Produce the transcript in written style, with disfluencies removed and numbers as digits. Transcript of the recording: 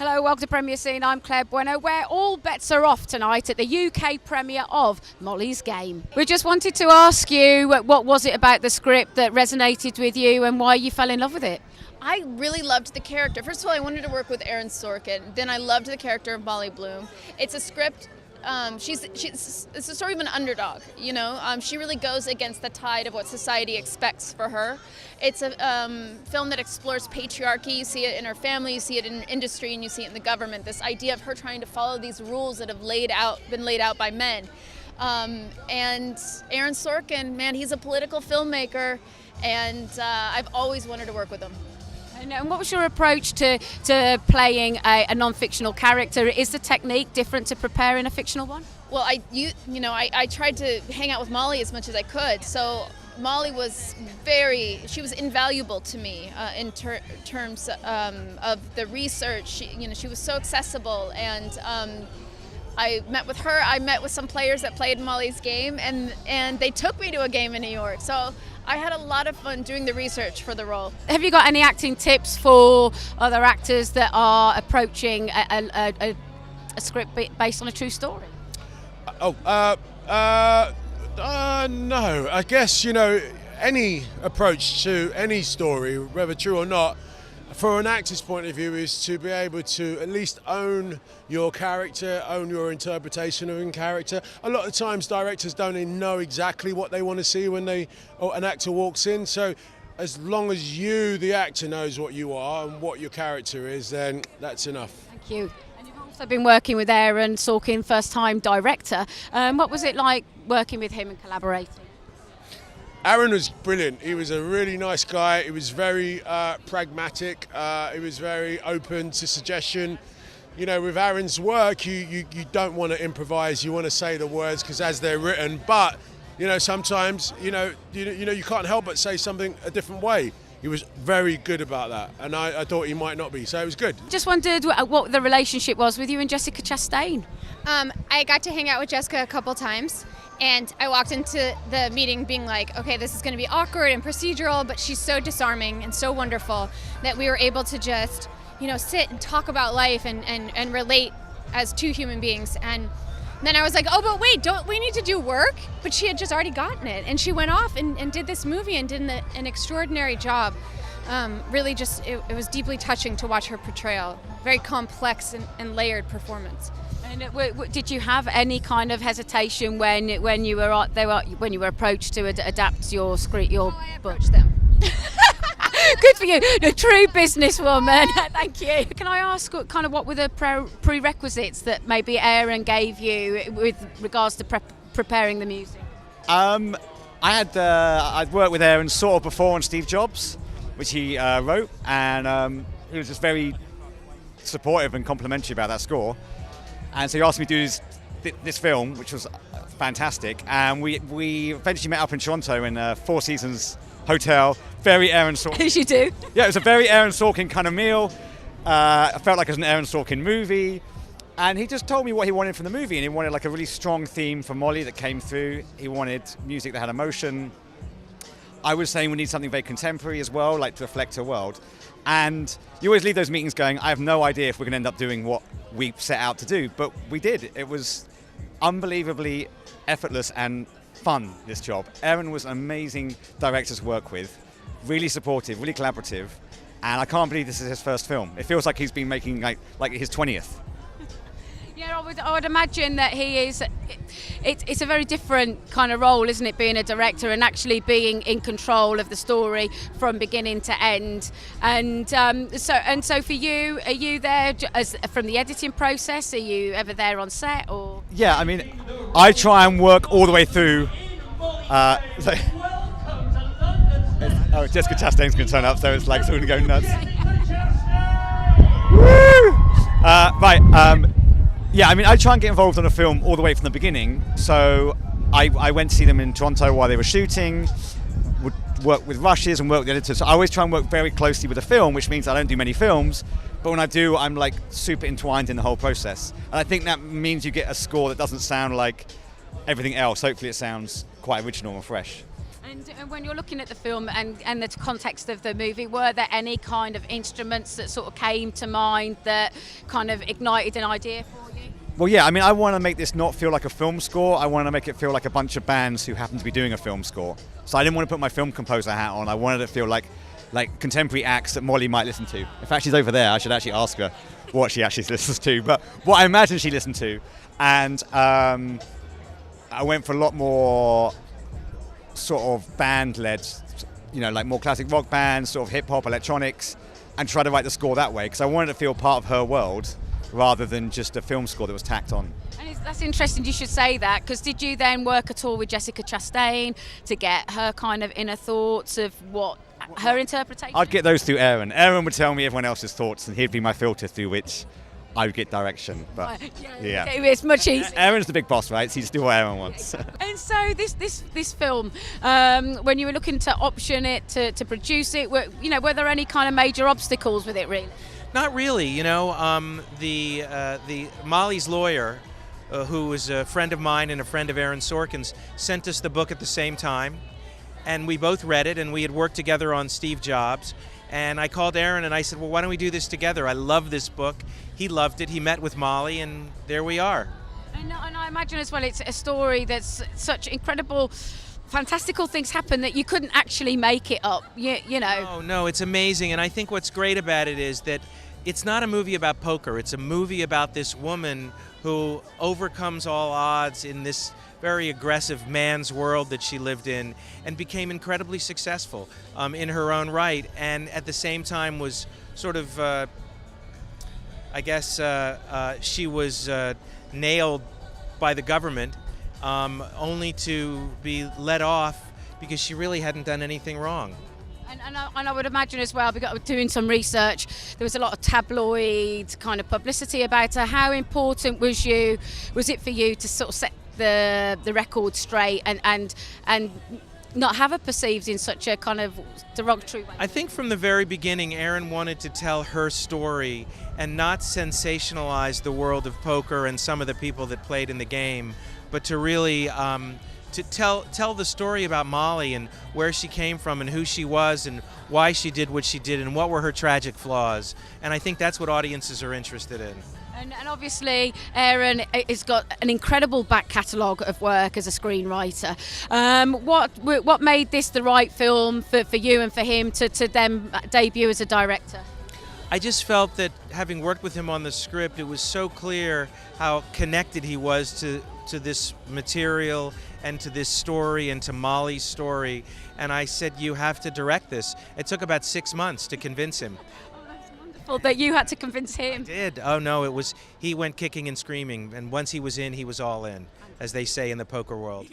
Hello, welcome to Premier Scene. I'm Claire Bueno, where all bets are off tonight at the UK premiere of Molly's Game. We just wanted to ask you, what was it about the script that resonated with you and why you fell in love with it? I really loved the character. First of all, I wanted to work with Aaron Sorkin. Then I loved the character of Molly Bloom. It's a script. It's a story of an underdog, you know. She really goes against the tide of what society expects for her. It's a film that explores patriarchy. You see it in her family, you see it in industry, and you see it in the government. This idea of her trying to follow these rules that have been laid out by men. And Aaron Sorkin, man, he's a political filmmaker, and I've always wanted to work with him. And what was your approach to playing a non-fictional character? Is the technique different to preparing a fictional one? Well, I tried to hang out with Molly as much as I could. So Molly was she was invaluable to me in terms of the research. She was so accessible, and I met with her. I met with some players that played Molly's Game, and they took me to a game in New York. So I had a lot of fun doing the research for the role. Have you got any acting tips for other actors that are approaching a script based on a true story? No. I guess, any approach to any story, whether true or not, for an actor's point of view, is to be able to at least own your character, own your interpretation of a character. A lot of times directors don't even know exactly what they want to see when an actor walks in. So as long as you, the actor, knows what you are and what your character is, then that's enough. Thank you. And you've also been working with Aaron Sorkin, first-time director. What was it like working with him and collaborating? Aaron was brilliant. He was a really nice guy. He was very pragmatic. He was very open to suggestion. With Aaron's work, you don't want to improvise. You want to say the words because as they're written. But sometimes you can't help but say something a different way. He was very good about that, and I thought he might not be. So it was good. Just wondered what the relationship was with you and Jessica Chastain. I got to hang out with Jessica a couple times. And I walked into the meeting being like, okay, this is going to be awkward and procedural, but she's so disarming and so wonderful that we were able to just, sit and talk about life and relate as two human beings. And then I was like, oh, but wait, don't we need to do work? But she had just already gotten it. And she went off and did this movie and did an extraordinary job. Really just, it was deeply touching to watch her portrayal. Very complex and layered performance. And did you have any kind of hesitation when you were approached to adapt your script, your I approached them. Good for you, a true businesswoman. Thank you. Can I ask kind of what were the prerequisites that maybe Aaron gave you with regards to preparing the music? I'd worked with Aaron sort of before on Steve Jobs, which he wrote, and he was just very supportive and complimentary about that score. And so he asked me to do this film, which was fantastic. And we eventually met up in Toronto in a Four Seasons hotel. Very Aaron Sorkin. As you do. Yeah, it was a very Aaron Sorkin kind of meal. I felt like it was an Aaron Sorkin movie. And he just told me what he wanted from the movie. And he wanted like a really strong theme for Molly that came through. He wanted music that had emotion. I was saying we need something very contemporary as well, like to reflect her world. And you always leave those meetings going, I have no idea if we're going to end up doing what we set out to do, but we did. It was unbelievably effortless and fun, this job. Aaron was an amazing director to work with, really supportive, really collaborative, and I can't believe this is his first film. It feels like he's been making like his 20th. Yeah, I would imagine that he is. It's a very different kind of role, isn't it? Being a director and actually being in control of the story from beginning to end. And so for you, are you there from the editing process? Are you ever there on set or? Yeah, I mean, I try and work all the way through. Jessica Chastain's going to turn up, so it's like going to go nuts. Woo! Right. Yeah, I mean, I try and get involved in a film all the way from the beginning. So I went to see them in Toronto while they were shooting, would work with rushes and work with the editors. So I always try and work very closely with the film, which means I don't do many films. But when I do, I'm like super entwined in the whole process. And I think that means you get a score that doesn't sound like everything else. Hopefully it sounds quite original and fresh. And when you're looking at the film and the context of the movie, were there any kind of instruments that sort of came to mind that kind of ignited an idea for you? Well, yeah, I mean, I want to make this not feel like a film score. I want to make it feel like a bunch of bands who happen to be doing a film score. So I didn't want to put my film composer hat on. I wanted it to feel like contemporary acts that Molly might listen to. In fact, she's over there. I should actually ask her what she actually listens to, but what I imagine she listened to. And I went for a lot more sort of band-led, like more classic rock bands, sort of hip-hop, electronics, and try to write the score that way, because I wanted to feel part of her world rather than just a film score that was tacked on. And that's interesting you should say that, because did you then work at all with Jessica Chastain to get her kind of inner thoughts of what her interpretation? I'd get those through Aaron. Aaron would tell me everyone else's thoughts, and he'd be my filter through which I would get direction. But yeah. It's much easier. Aaron's the big boss, right? So you just do what Aaron wants. And so this film, when you were looking to option it, to produce it, were there any kind of major obstacles with it, really? Not really. The Molly's lawyer, who was a friend of mine and a friend of Aaron Sorkin's, sent us the book at the same time, and we both read it, and we had worked together on Steve Jobs. And I called Aaron and I said, well, why don't we do this together? I love this book. He loved it. He met with Molly, and there we are. And I imagine as well, it's a story that's such incredible, fantastical things happen that you couldn't actually make it up. Oh, no, it's amazing. And I think what's great about it is that it's not a movie about poker. It's a movie about this woman who overcomes all odds in this very aggressive man's world that she lived in, and became incredibly successful in her own right, and at the same time was sort of, she was nailed by the government, only to be let off because she really hadn't done anything wrong. And I would imagine as well, because doing some research, there was a lot of tabloid kind of publicity about her. How important was it for you to sort of set the record straight and not have her perceived in such a kind of derogatory way? I think from the very beginning, Aaron wanted to tell her story and not sensationalize the world of poker and some of the people that played in the game, but to really to tell the story about Molly and where she came from and who she was and why she did what she did and what were her tragic flaws. And I think that's what audiences are interested in. And obviously, Aaron has got an incredible back catalogue of work as a screenwriter. What made this the right film for you and for him to then debut as a director? I just felt that having worked with him on the script, it was so clear how connected he was to this material and to this story and to Molly's story. And I said, you have to direct this. It took about 6 months to convince him. That you had to convince him. I did. Oh no, he went kicking and screaming, and once he was in, he was all in, as they say in the poker world.